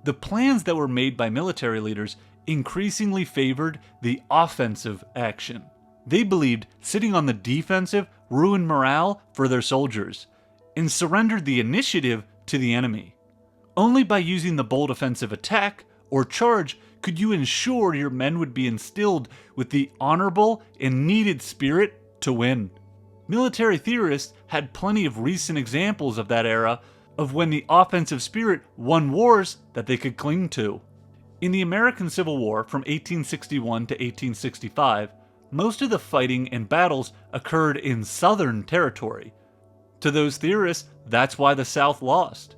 The plans that were made by military leaders increasingly favored the offensive action. They believed sitting on the defensive ruined morale for their soldiers, and surrendered the initiative to the enemy. Only by using the bold offensive attack or charge could you ensure your men would be instilled with the honorable and needed spirit to win. Military theorists had plenty of recent examples of that era of when the offensive spirit won wars that they could cling to. In the American Civil War from 1861 to 1865, most of the fighting and battles occurred in Southern territory. To those theorists, that's why the South lost.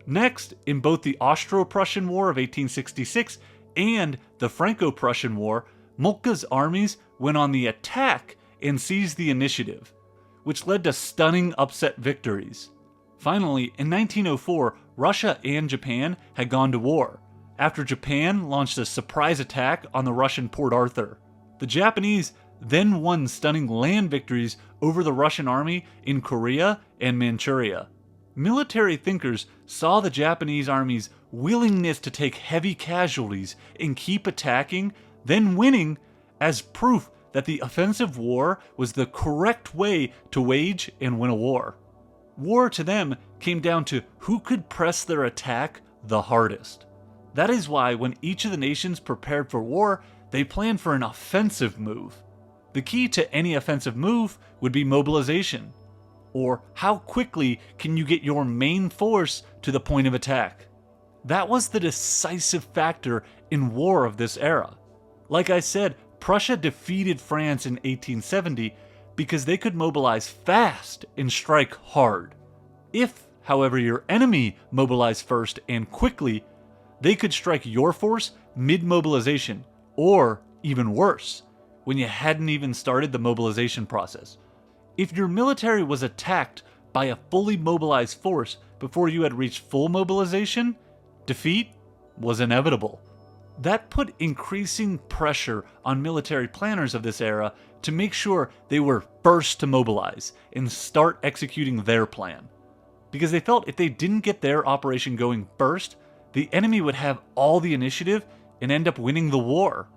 Next, in both the Austro-Prussian War of 1866 and the Franco-Prussian War, Moltke's armies went on the attack and seized the initiative, which led to stunning upset victories. Finally, in 1904, Russia and Japan had gone to war, after Japan launched a surprise attack on the Russian Port Arthur. The Japanese then won stunning land victories over the Russian army in Korea and Manchuria. Military thinkers saw the Japanese army's willingness to take heavy casualties and keep attacking, then winning, as proof that the offensive war was the correct way to wage and win a war. War to them came down to who could press their attack the hardest. That is why when each of the nations prepared for war, they planned for an offensive move. The key to any offensive move would be mobilization, or how quickly can you get your main force to the point of attack. That was the decisive factor in war of this era. Like I said, Prussia defeated France in 1870 because they could mobilize fast and strike hard. If, however, your enemy mobilized first and quickly, they could strike your force mid-mobilization, or even worse, when you hadn't even started the mobilization process. If your military was attacked by a fully mobilized force before you had reached full mobilization, defeat was inevitable. That put increasing pressure on military planners of this era to make sure they were first to mobilize and start executing their plan. Because they felt if they didn't get their operation going first, the enemy would have all the initiative and end up winning the war.